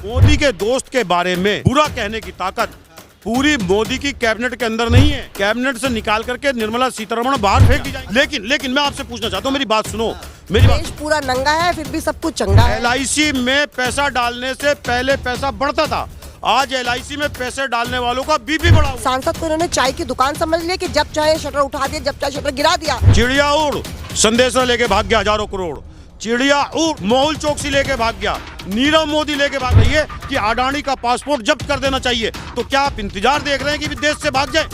मोदी के दोस्त के बारे में बुरा कहने की ताकत पूरी मोदी की कैबिनेट के अंदर नहीं है। कैबिनेट से निकाल करके निर्मला सीतारमण बाहर फेंक दी जाएगी। लेकिन मैं आपसे पूछना चाहता हूँ, मेरी बात सुनो, मेरी बात। देश पूरा नंगा है फिर भी सब कुछ चंगा है। LIC में पैसा डालने से पहले पैसा बढ़ता था, आज LIC में पैसे डालने वालों का बीपी बढ़ा हुआ। सांसद को इन्होंने चाय की दुकान समझ लिया कि जब चाहे शटर उठा दिया, जब चाहे शटर गिरा दिया। चिड़िया उड़ संदेशा लेके भाग गया हजारों करोड़, चिड़िया उड़ मेहुल चोकसी लेके भाग गया, नीरव मोदी लेके भाग रही है कि अडानी का पासपोर्ट जब्त कर देना चाहिए। तो क्या आप इंतजार देख रहे हैं कि विदेश से भाग जाए?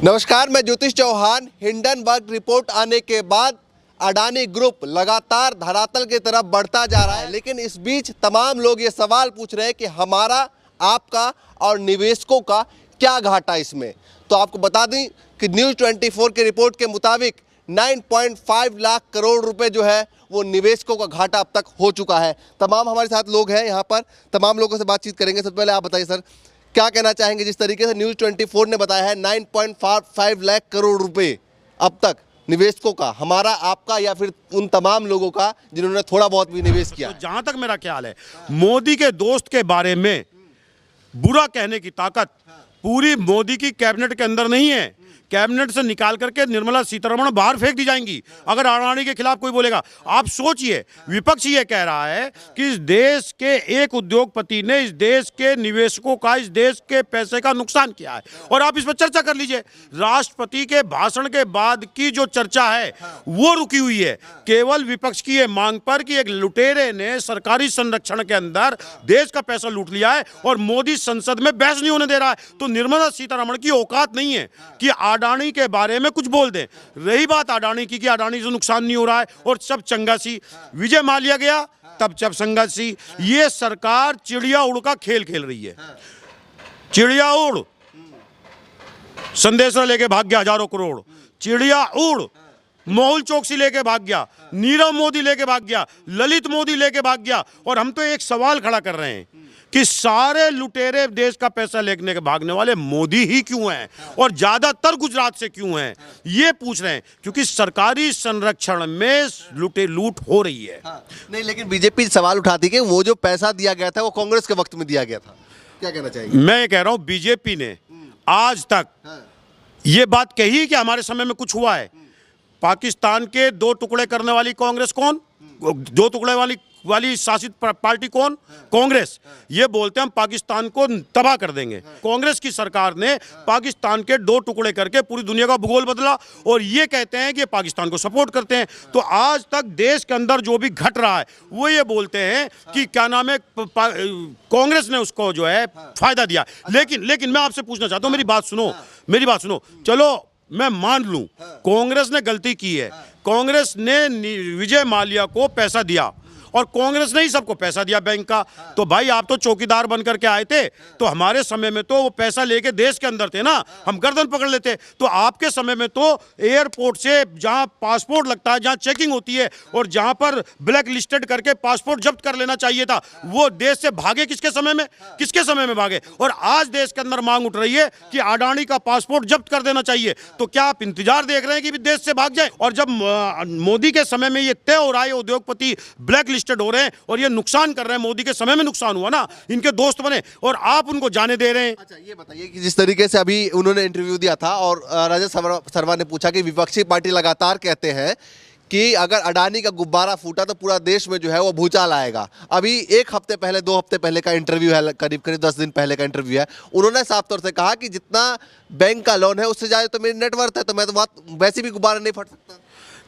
नमस्कार, मैं ज्योतिष चौहान। हिंडनबर्ग रिपोर्ट आने के बाद अडानी ग्रुप लगातार धरातल की तरफ बढ़ता जा रहा है, लेकिन इस बीच तमाम लोग ये सवाल पूछ रहे हैं कि हमारा, आपका और निवेशकों का क्या घाटा इसमें। तो आपको बता दें कि न्यूज़ 24 की रिपोर्ट के मुताबिक 9.5 लाख करोड़ रुपए जो है वो निवेशकों का घाटा अब तक हो चुका है। तमाम हमारे साथ लोग हैं यहाँ पर, तमाम लोगों से बातचीत करेंगे। सबसे पहले आप बताइए सर, क्या कहना चाहेंगे जिस तरीके से न्यूज़ 24 ने बताया है 9.5 लाख करोड़ रुपए अब तक निवेशकों का, हमारा, आपका या फिर उन तमाम लोगों का जिन्होंने थोड़ा बहुत भी निवेश किया। तो जहां तक मेरा ख्याल है, मोदी के दोस्त के बारे में बुरा कहने की ताकत पूरी मोदी की कैबिनेट के अंदर नहीं है। कैबिनेट से निकाल करके निर्मला सीतारमण बाहर फेंक दी जाएंगी अगर अडानी के खिलाफ कोई बोलेगा। आप सोचिए, विपक्ष ये कह रहा है कि इस देश के एक उद्योगपति ने इस देश के निवेशकों का, इस देश के पैसे का नुकसान किया है, और आप इस पर चर्चा कर लीजिए। राष्ट्रपति के भाषण के बाद की जो चर्चा है वो रुकी हुई है केवल विपक्ष की ये मांग पर कि एक लुटेरे ने सरकारी संरक्षण के अंदर देश का पैसा लूट लिया है और मोदी संसद में बहस नहीं होने दे रहा है। तो निर्मला सीतारमण की औकात नहीं है कि अडानी के बारे में कुछ बोल दें। रही बात अडानी की कि अडानी से नुकसान नहीं हो रहा है और सब चंगा सी, विजय माल्या गया तब सब चंगा सी। ये सरकार चिड़िया उड़ का खेल खेल रही है। चिड़िया उड़ संदेशा लेके भाग गया हजारों करोड़, चिड़िया उड़ मेहुल चोकसी लेके भाग गया, नीरव मोदी लेके भाग गया, ललित मोदी लेके भाग गया। और हम तो एक सवाल खड़ा कर रहे हैं कि सारे लुटेरे देश का पैसा लेने के भागने वाले मोदी ही क्यों हैं, और ज्यादातर गुजरात से क्यों हैं, ये पूछ रहे हैं। क्योंकि सरकारी संरक्षण में लूट हो रही है। नहीं, लेकिन बीजेपी सवाल उठाती कि वो जो पैसा दिया गया था वो कांग्रेस के वक्त में दिया गया था। क्या कहना चाहिए? मैं ये कह रहा हूं, बीजेपी ने आज तक ये बात कही कि हमारे समय में कुछ हुआ है। पाकिस्तान के दो टुकड़े करने वाली कांग्रेस कौन? दो टुकड़े वाली शासित पार्टी कौन? कांग्रेस। ये बोलते हैं हम पाकिस्तान को तबाह कर देंगे। कांग्रेस की सरकार ने पाकिस्तान के दो टुकड़े करके पूरी दुनिया का भूगोल बदला, और ये कहते हैं कि पाकिस्तान को सपोर्ट करते हैं। तो आज तक देश के अंदर जो भी घट रहा है वो ये बोलते हैं कि क्या नाम है, कांग्रेस ने उसको जो है फायदा दिया। लेकिन मैं आपसे पूछना चाहता हूँ, मेरी बात सुनो। चलो मैं मान लूं कांग्रेस ने गलती की है, कांग्रेस ने विजय माल्या को पैसा दिया और कांग्रेस ने ही सबको पैसा दिया बैंक का। तो भाई आप तो चौकीदार बन करके आए थे, तो हमारे समय में तो वो पैसा लेके देश के अंदर थे ना, हम गर्दन पकड़ लेते। तो आपके समय में तो एयरपोर्ट से जहां पासपोर्ट लगता है, जहां चेकिंग होती है और जहां पर ब्लैक लिस्टेड करके पासपोर्ट जब्त कर लेना चाहिए था, वो देश से भागे किसके समय में भागे। और आज देश के अंदर मांग उठ रही है कि अडानी का पासपोर्ट जब्त कर देना चाहिए। तो क्या आप इंतजार देख रहे हैं कि देश से भाग जाए? और जब मोदी के समय में ये तय हो रहा है, उद्योगपति ब्लैक लिस्टेड हो रहे हैं और ये नुकसान कर रहे हैं, मोदी के समय में नुकसान हुआ ना, इनके दोस्त बने, और आप उनको जाने दे रहे हैं। अच्छा, ये बताइए कि जिस तरीके से अभी उन्होंने इंटरव्यू दिया था और रजत शर्मा ने पूछा कि विपक्षी पार्टी लगातार कहते हैं कि अगर अडानी का गुब्बारा फूटा तो पूरा देश में जो है वो भूचाल आएगा। अभी एक हफ्ते पहले, 2 हफ्ते पहले का इंटरव्यू है, करीब 10 दिन पहले का इंटरव्यू है। उन्होंने साफ तौर से कहा कि जितना बैंक का लोन है उससे ज़्यादा तो मेरी नेटवर्थ है, तो मैं तो वैसे भी गुब्बारा नहीं फट सकता।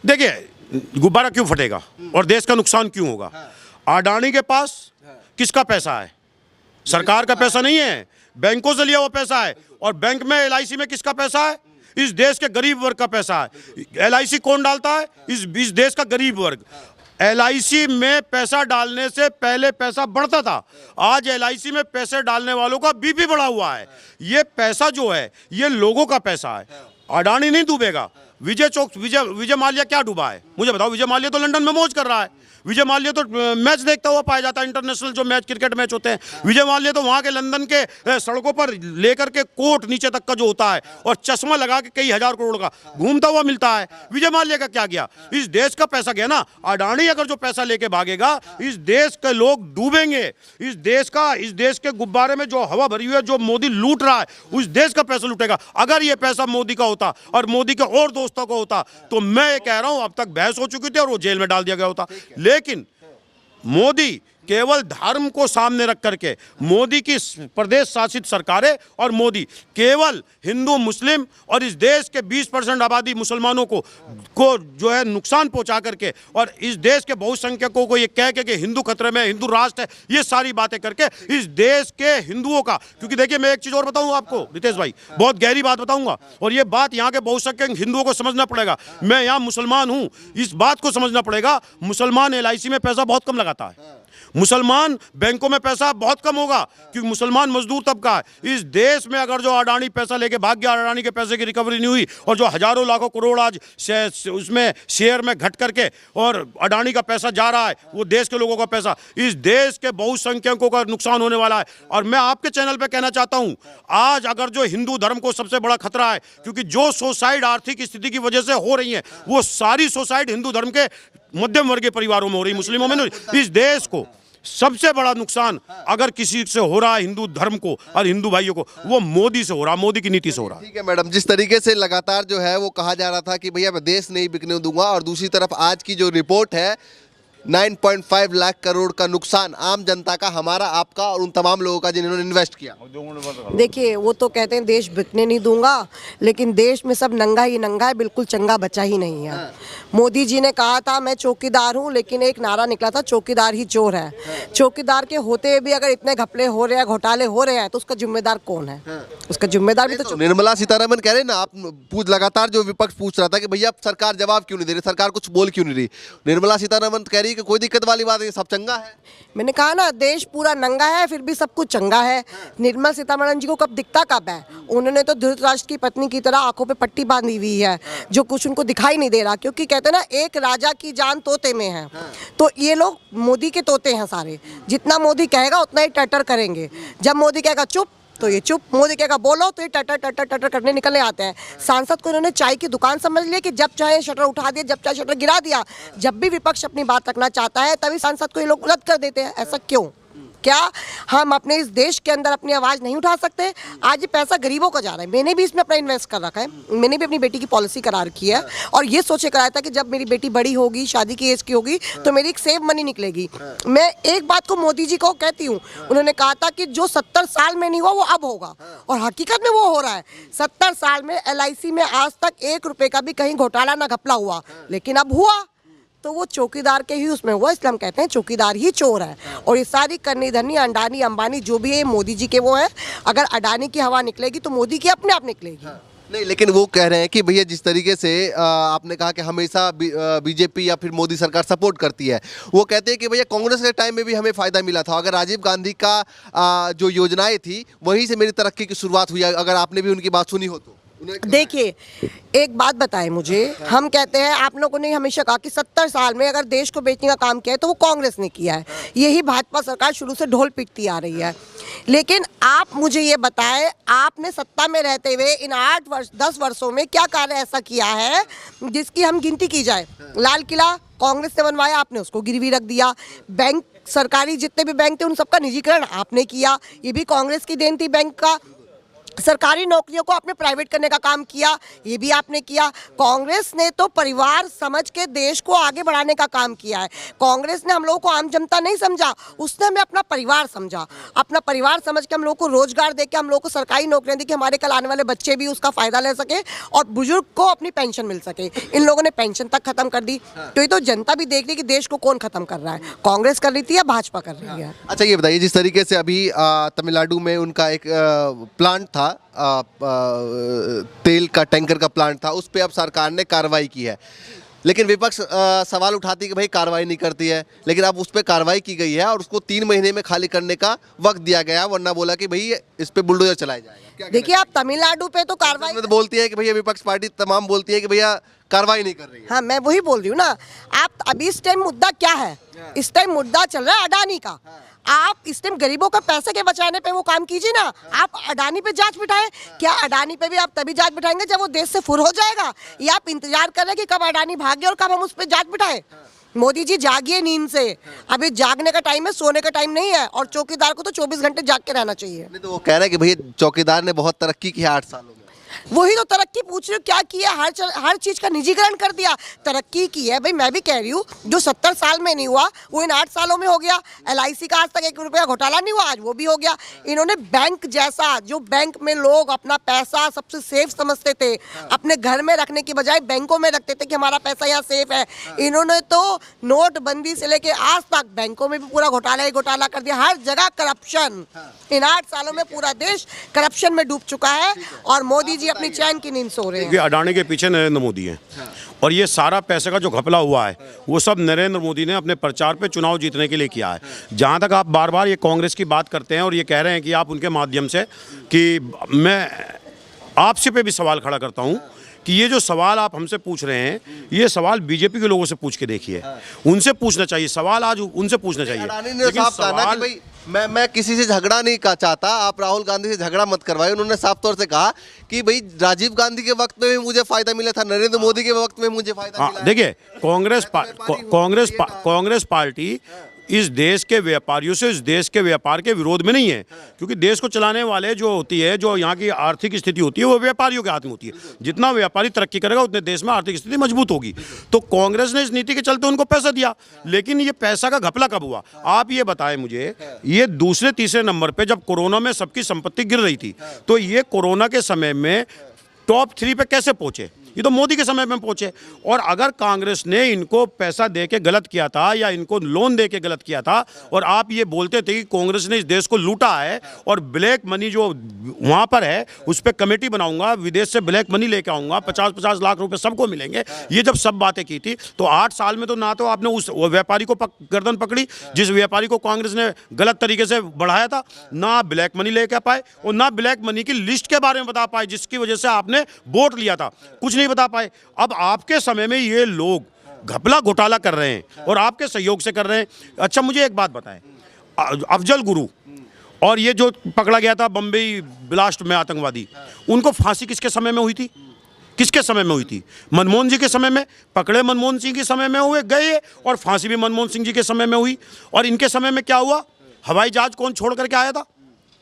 देखिए, गुब्बारा क्यों फटेगा और देश का नुकसान क्यों होगा? अडानी के पास किसका पैसा है? सरकार का पैसा नहीं है, बैंकों से लिया हुआ पैसा है। और बैंक में LIC में किसका पैसा है? इस देश के गरीब वर्ग का पैसा है। LIC कौन डालता है? इस देश का गरीब वर्ग। LIC में पैसा डालने से पहले पैसा बढ़ता था, आज LIC में पैसे डालने वालों का बीपी बढ़ा हुआ है। ये पैसा जो है ये लोगों का पैसा है। अडानी नहीं डूबेगा, विजय माल्या क्या डूबा है? मुझे बताओ। विजय माल्या तो लंदन में मौज कर रहा है। विजय माल्या तो मैच देखता हुआ पाया जाता है, इंटरनेशनल जो मैच क्रिकेट मैच होते हैं। विजय माल्या तो वहाँ के लंदन के सड़कों पर लेकर के कोट नीचे तक का जो होता है और चश्मा लगा के कई हजार करोड़ का घूमता हुआ मिलता है। विजय माल्या का क्या गया? इस देश का पैसा गया ना। अडानी अगर जो पैसा लेके भागेगा, इस देश के लोग डूबेंगे। इस देश के गुब्बारे में जो हवा भरी हुई है, जो मोदी लूट रहा है, उस देश का पैसा लूटेगा। अगर ये पैसा मोदी का होता और मोदी के और दोस्तों को होता तो मैं ये कह रहा हूं अब तक बहस हो चुकी थी और वो जेल में डाल दिया गया होता। लेकिन मोदी केवल धर्म को सामने रख करके, मोदी की प्रदेश शासित सरकारें और मोदी केवल हिंदू मुस्लिम और इस देश के 20% आबादी मुसलमानों को जो है नुकसान पहुंचा करके और इस देश के बहुसंख्यकों को ये कह के कि हिंदू खतरे में, हिंदू राष्ट्र है, ये सारी बातें करके इस देश के हिंदुओं का, क्योंकि देखिए मैं एक चीज़ और बताऊंगा आपको रितेश भाई, बहुत गहरी बात बताऊंगा और ये बात यहाँ के बहुसंख्यक हिंदुओं को समझना पड़ेगा। मैं यहाँ मुसलमान हूँ, इस बात को समझना पड़ेगा। मुसलमान LIC में पैसा बहुत कम लगाता है, मुसलमान बैंकों में पैसा बहुत कम होगा क्योंकि मुसलमान मजदूर तबका है। इस देश में अगर जो अडानी पैसा लेके भाग गया, अडानी के पैसे की रिकवरी नहीं हुई और जो हजारों लाखों करोड़ आज उसमें शेयर में घट करके और अडानी का पैसा जा रहा है, वो देश के लोगों का पैसा, इस देश के बहुसंख्यकों का नुकसान होने वाला है। और मैं आपके चैनल पे कहना चाहता हूं, आज अगर जो हिंदू धर्म को सबसे बड़ा खतरा है, क्योंकि जो सुसाइड आर्थिक स्थिति की वजह से हो रही है, वो सारी सुसाइड हिंदू धर्म के मध्यम वर्गीय परिवारों में हो रही, मुस्लिमों में नहीं। इस देश को सबसे बड़ा नुकसान अगर किसी से हो रहा है हिंदू धर्म को और हिंदू भाइयों को, वो मोदी से हो रहा है, मोदी की नीति से हो रहा है। ठीक है मैडम, जिस तरीके से लगातार जो है वो कहा जा रहा था कि भैया मैं देश नहीं बिकने दूंगा, और दूसरी तरफ आज की जो रिपोर्ट है 9.5 लाख करोड़ का नुकसान आम जनता का, हमारा, आपका और उन तमाम लोगों का जिन्होंने इन्वेस्ट किया। देखिए वो तो कहते हैं देश बिकने नहीं दूंगा, लेकिन देश में सब नंगा ही नंगा है, बिल्कुल चंगा बचा ही नहीं है। मोदी जी ने कहा था मैं चौकीदार हूं, लेकिन एक नारा निकला था चौकीदार ही चोर है। चौकीदार के होते भी अगर इतने घपले हो रहे हैं, घोटाले हो रहे हैं, तो उसका जिम्मेदार कौन है? उसका जिम्मेदार भी तो निर्मला सीतारमण कह रहे ना, आप लगातार जो विपक्ष पूछ रहा था कि भैया सरकार जवाब क्यों नहीं दे रही, सरकार कुछ बोल क्यों नहीं रही, निर्मला सीतारमण कह रही कि कोई दिक्कत वाली बात है, सब चंगा है। मैंने कहा ना देश पूरा नंगा है फिर भी सब कुछ चंगा है। निर्मला सीतारमण जी को कब दिखता कब है? उन्होंने तो धृतराष्ट्र की पत्नी की तरह आंखों पे पट्टी बांधी हुई है, जो कुछ उनको दिखाई नहीं दे रहा, क्योंकि कहते हैं ना एक राजा की जान तोते में है। तो ये लोग मोदी के तोते हैं सारे, जितना मोदी कहेगा उतना ही टटर करेंगे। जब मोदी कहेगा चुप तो ये चुप, मोदी कहेगा बोलो तो ये टटर टटर टटर करने निकलने आते हैं। सांसद को इन्होंने चाय की दुकान समझ लिया कि जब चाहे शटर उठा दिया, जब चाहे शटर गिरा दिया। जब भी विपक्ष अपनी बात रखना चाहता है तभी सांसद को ये लोग रद्द कर देते हैं। ऐसा क्यों? क्या हम अपने इस देश के अंदर अपनी आवाज़ नहीं उठा सकते? आज ये पैसा गरीबों को जा रहा है। मैंने भी इसमें अपना इन्वेस्ट कर रखा है, मैंने भी अपनी बेटी की पॉलिसी करा रखी है और ये सोचे कराया था कि जब मेरी बेटी बड़ी होगी, शादी की एज की होगी, तो मेरी एक सेव मनी निकलेगी। मैं एक बात को मोदी जी को कहती हूँ, उन्होंने कहा था कि जो 70 साल में नहीं हुआ वो अब होगा, और हकीकत में वो हो रहा है। 70 साल में LIC में आज तक 1 रुपये का भी कहीं घोटाला ना घपला हुआ, लेकिन अब हुआ तो वो चौकीदार के ही उसमें हुआ, इसलिए हम कहते हैं चौकीदार ही चोर है। और ये सारी करनी धरनी अडानी अंबानी जो भी है मोदी जी के वो है। अगर अडानी की हवा निकलेगी तो मोदी की अपने आप निकलेगी। नहीं, लेकिन वो कह रहे हैं कि भैया जिस तरीके से आपने कहा कि हमेशा बीजेपी या फिर मोदी सरकार सपोर्ट करती है, वो कहते हैं कि भैया कांग्रेस के टाइम में भी हमें फ़ायदा मिला था, अगर राजीव गांधी का जो योजनाएं थी वहीं से मेरी तरक्की की शुरुआत हुई, अगर आपने भी उनकी बात सुनी हो तो। देखिए एक बात बताएं मुझे, हम कहते हैं आप लोगों ने हमेशा कहा कि 70 साल में अगर देश को बेचने का काम किया है तो वो कांग्रेस ने किया है। यही भाजपा सरकार शुरू से ढोल पीटती आ रही है। लेकिन आप मुझे ये बताएं, आपने सत्ता में रहते हुए इन 10 वर्षों में क्या कार्य ऐसा किया है जिसकी हम गिनती की जाए? लाल किला कांग्रेस ने बनवाया, आपने उसको गिरवी रख दिया। बैंक सरकारी जितने भी बैंक थे उन सबका निजीकरण आपने किया, ये भी कांग्रेस की देन थी। बैंक का सरकारी नौकरियों को आपने प्राइवेट करने का काम किया, ये भी आपने किया। कांग्रेस ने तो परिवार समझ के देश को आगे बढ़ाने का काम किया है। कांग्रेस ने हम लोगों को आम जनता नहीं समझा, उसने हमें अपना परिवार समझा। अपना परिवार समझ के हम लोगों को रोजगार दे के, हम लोगों को सरकारी नौकरियां दी कि हमारे कल आने वाले बच्चे भी उसका फायदा ले सके और बुजुर्ग को अपनी पेंशन मिल सके। इन लोगों ने पेंशन तक खत्म कर दी। तो ये तो जनता भी देख रही कि देश को कौन खत्म कर रहा है, कांग्रेस कर रही थी या भाजपा कर रही है। अच्छा ये बताइए, जिस तरीके से अभी तमिलनाडु में उनका एक प्लांट था, तेल का टैंकर का प्लांट था, उस पे अब सरकार ने कार्रवाई की है, लेकिन विपक्ष सवाल उठाती है कि भाई कार्रवाई नहीं करती है। लेकिन अब उस पर कार्रवाई की गई है और उसको 3 महीने में खाली करने का वक्त दिया गया, वरना बोला कि भाई इस पे बुलडोजर चलाया जाएगा। देखिए आप तमिलनाडु पे तो कार्रवाई में तो बोलती है कि भैया विपक्ष पार्टी तमाम बोलती है कि भैया कार्रवाई नहीं कर रही है। हाँ मैं वही बोल रही हूँ ना। आप अभी इस टाइम मुद्दा क्या है? इस टाइम मुद्दा चल रहा है अडानी का। आप इस टाइम गरीबों का पैसे के बचाने पे वो काम कीजिए ना। आप अडानी पे जांच बिठाएं। क्या अडानी पे भी आप तभी जांच बिठाएंगे जब वो देश से फुर हो जाएगा, या आप इंतजार कर रहे हैं कि कब अडानी भागे और कब हम उस पर जांच बिठाएं? मोदी जी जागिए नींद से। अभी जागने का टाइम है, सोने का टाइम नहीं है। और चौकीदार को तो 24 घंटे जाग के रहना चाहिए। नहीं तो वो कह रहे हैं कि भैया चौकीदार ने बहुत तरक्की की है 8 सालों में। वही तो तरक्की पूछ रही हूँ, क्या किया? हर चीज का निजीकरण कर दिया। तरक्की की है भाई, मैं भी कह रही हूँ। जो 70 साल में नहीं हुआ वो इन 8 सालों में हो गया। LIC का आज तक 1 रुपया घोटाला नहीं हुआ, आज वो भी हो गया। इन्होंने बैंक जैसा, जो बैंक में लोग अपना पैसा सबसे सेफ समझते थे, अपने घर में रखने की बजाय बैंकों में रखते थे कि हमारा पैसा यहाँ सेफ है, इन्होंने तो नोटबंदी से लेके आज तक बैंकों में भी पूरा घोटाला ही घोटाला कर दिया। हर जगह करप्शन। इन 8 सालों में पूरा देश करप्शन में डूब चुका है और मोदी जी अपनी चैन की नींद सो रहे हैं। ये अडानी के पीछे नरेंद्र मोदी हैं और ये सारा पैसे का जो घपला हुआ है वो सब नरेंद्र मोदी ने अपने प्रचार पे चुनाव जीतने के लिए किया है। जहाँ तक आप बार बार ये कांग्रेस की बात करते हैं और ये कह रहे हैं कि आप उनके माध्यम से, कि मैं आपसे पे भी सवाल खड़ा करता हूँ कि ये जो सवाल आप हमसे पूछ रहे हैं, ये सवाल बीजेपी के लोगों से पूछ के देखिए। उनसे पूछना चाहिए सवाल, आज उनसे पूछना चाहिए। अडानी ने साफ कहा ना कि भाई मैं किसी से झगड़ा नहीं चाहता, आप राहुल गांधी से झगड़ा मत करवाइए। उन्होंने साफ तौर से कहा कि भाई राजीव गांधी के वक्त में भी मुझे फायदा मिला था, नरेंद्र मोदी के वक्त में मुझे फायदा मिला। देखिए कांग्रेस पार्टी इस देश के व्यापारियों से, इस देश के व्यापार के विरोध में नहीं है, क्योंकि देश को चलाने वाले जो होती है, जो यहाँ की आर्थिक स्थिति होती है, वो व्यापारियों के हाथ में होती है। जितना व्यापारी तरक्की करेगा उतने देश में आर्थिक स्थिति मजबूत होगी। तो कांग्रेस ने इस नीति के चलते उनको पैसा दिया, लेकिन ये पैसा का घपला कब हुआ? आप ये बताएं मुझे। ये दूसरे तीसरे नंबर पर जब कोरोना में सबकी संपत्ति गिर रही थी, तो ये कोरोना के समय में टॉप 3 पे कैसे पहुंचे? ये तो मोदी के समय में पहुंचे। और अगर कांग्रेस ने इनको पैसा दे के गलत किया था या इनको लोन दे के गलत किया था, और आप ये बोलते थे कि कांग्रेस ने इस देश को लूटा है और ब्लैक मनी जो वहाँ पर है उस पर कमेटी बनाऊंगा, विदेश से ब्लैक मनी लेके आऊँगा, 50-50 लाख रुपए सबको मिलेंगे, ये जब सब बातें की थी, तो 8 साल में तो ना तो आपने उस व्यापारी को गर्दन पकड़ी जिस व्यापारी को कांग्रेस ने गलत तरीके से बढ़ाया था, ना ब्लैक मनी लेके पाए और ना ब्लैक मनी की लिस्ट के बारे में बता पाए जिसकी वजह से आपने वोट लिया था, कुछ नहीं बता पाए। अब आपके समय में ये लोग घपला घोटाला कर रहे हैं और आपके सहयोग से कर रहे हैं। अच्छा मुझे एक बात बताएं, अफजल गुरु और ये जो पकड़ा गया था बम्बई ब्लास्ट में आतंकवादी, उनको फांसी किसके समय में हुई थी? किसके समय में हुई थी? मनमोहन जी के समय में। पकड़े मनमोहन सिंह के समय में हुए, गए, और फांसी भी मनमोहन सिंह जी के समय में हुई। और इनके समय में क्या हुआ? हवाई जहाज कौन छोड़ करके आया था?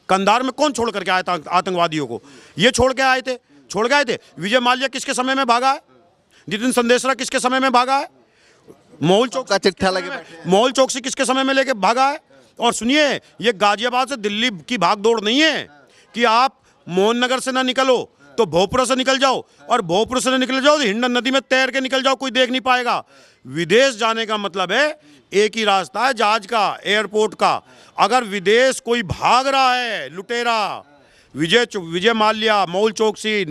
कंधार में कौन छोड़ करके आया था आतंकवादियों को? ये छोड़ के आए थे, छोड़ गए थे। विजय माल्या किसके समय में भागा है? नितिन संदेशरा किसके समय में भागा है? मोहल चौक का चिट्ठा लगे, मोहल चौकसी किसके समय में लेके भागा है? और सुनिए, ये गाजियाबाद से दिल्ली की भाग दौड़ नहीं है कि आप मोहन नगर से ना निकलो तो भोजपुर से निकल जाओ, और भोजपुर से निकल जाओ तो हिंडन नदी में तैर के निकल जाओ, कोई देख नहीं पाएगा। विदेश जाने का मतलब है एक ही रास्ता है, जहाज का, एयरपोर्ट का। अगर विदेश कोई भाग रहा है, लुटेरा विजय माल्या, मोहल चौकसी,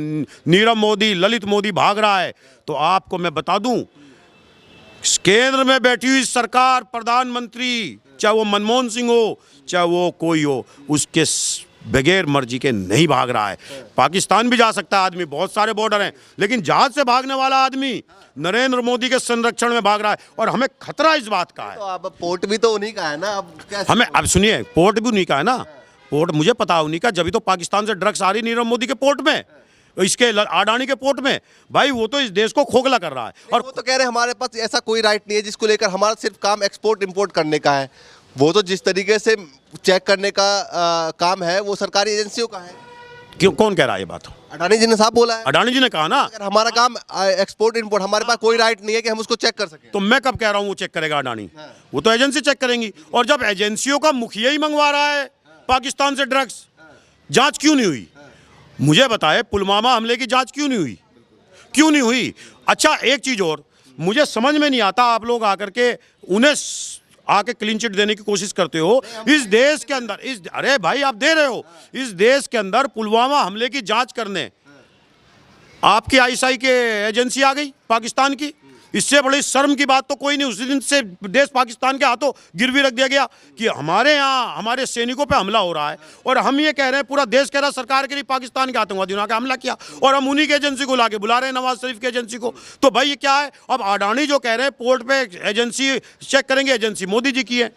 नीरव मोदी, ललित मोदी भाग रहा है, तो आपको मैं बता दूं, केंद्र में बैठी हुई सरकार, प्रधानमंत्री, चाहे वो मनमोहन सिंह हो चाहे वो कोई हो, उसके बगैर मर्जी के नहीं भाग रहा है। पाकिस्तान भी जा सकता है आदमी, बहुत सारे बॉर्डर हैं, लेकिन जहाज से भागने वाला आदमी नरेंद्र मोदी के संरक्षण में भाग रहा है, और हमें खतरा इस बात का है। तो अब पोर्ट भी तो उन्हीं का है ना, अब कैसे? हमें, अब सुनिए, पोर्ट भी उन्हीं का है ना। पोर्ट मुझे पता है उन्हीं का, जब तो पाकिस्तान से ड्रग्स आ रही नीरव मोदी के पोर्ट में, इसके अडानी के पोर्ट में। भाई वो तो इस देश को खोखला कर रहा है। और वो तो कह रहे हैं हमारे पास ऐसा कोई राइट नहीं है जिसको लेकर हमारा सिर्फ काम एक्सपोर्ट इंपोर्ट करने का है। वो तो जिस तरीके से चेक करने का काम है वो सरकारी एजेंसियों का है। क्यों, कौन कह रहा है ये बात? अडानी जी ने साहब बोला है। अडानी जी ने कहा ना, अगर हमारा काम एक्सपोर्ट इंपोर्ट, हमारे पास कोई राइट नहीं है कि हम उसको चेक कर सकें। तो मैं कब कह रहा हूँ वो चेक करेगा अडानी? वो तो एजेंसी चेक करेंगी। और जब एजेंसियों का मुखिया ही मंगवा रहा है पाकिस्तान से ड्रग्स, जांच क्यों नहीं हुई? मुझे बताए, पुलवामा हमले की जांच क्यों नहीं हुई? क्यों नहीं हुई? अच्छा एक चीज और मुझे समझ में नहीं आता, आप लोग आकर के उन्हें आके क्लीन चिट देने की कोशिश करते हो इस देश के अंदर। अरे भाई आप दे रहे हो, इस देश के अंदर पुलवामा हमले की जांच करने आपकी आईएसआई के एजेंसी आ गई पाकिस्तान की, इससे बड़ी शर्म की बात तो कोई नहीं। उसी दिन से देश पाकिस्तान के हाथों गिरवी रख दिया गया कि हमारे यहाँ हमारे सैनिकों पे हमला हो रहा है, और हम ये कह रहे हैं, पूरा देश कह रहा है सरकार के लिए पाकिस्तान के आतंकवादियों ने हमला किया, और हम उन्हीं की एजेंसी को लाके बुला रहे हैं, नवाज शरीफ की एजेंसी को। तो भाई ये क्या है? अब अडानी जो कह रहे हैं पोर्ट पे एजेंसी चेक करेंगे, एजेंसी मोदी जी की है,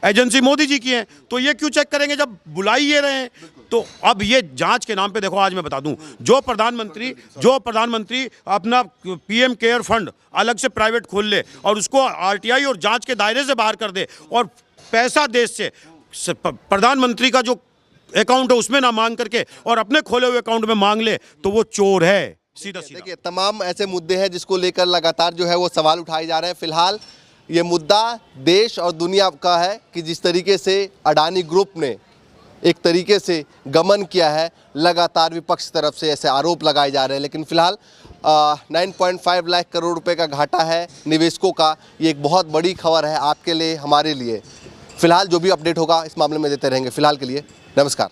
एजेंसी मोदी जी की है, तो ये क्यों चेक करेंगे जब बुला ही ये रहे हैं? तो अब ये जांच के नाम पे देखो, आज मैं बता दूं, जो प्रधानमंत्री अपना पीएम केयर फंड अलग से प्राइवेट खोल ले और उसको आरटीआई और जांच के दायरे से बाहर कर दे, और पैसा देश से प्रधानमंत्री का जो अकाउंट है उसमें ना मांग करके और अपने खोले हुए अकाउंट में मांग ले, तो वो चोर है, सीधा सीधा। देखिए, तमाम ऐसे मुद्दे हैं जिसको लेकर लगातार जो है वो सवाल उठाए जा रहे हैं। फिलहाल ये मुद्दा देश और दुनिया का है कि जिस तरीके से अडानी ग्रुप ने एक तरीके से गमन किया है, लगातार विपक्ष तरफ से ऐसे आरोप लगाए जा रहे हैं। लेकिन फिलहाल 9.5 लाख करोड़ रुपए का घाटा है निवेशकों का। ये एक बहुत बड़ी खबर है आपके लिए, हमारे लिए। फिलहाल जो भी अपडेट होगा इस मामले में देते रहेंगे। फिलहाल के लिए नमस्कार।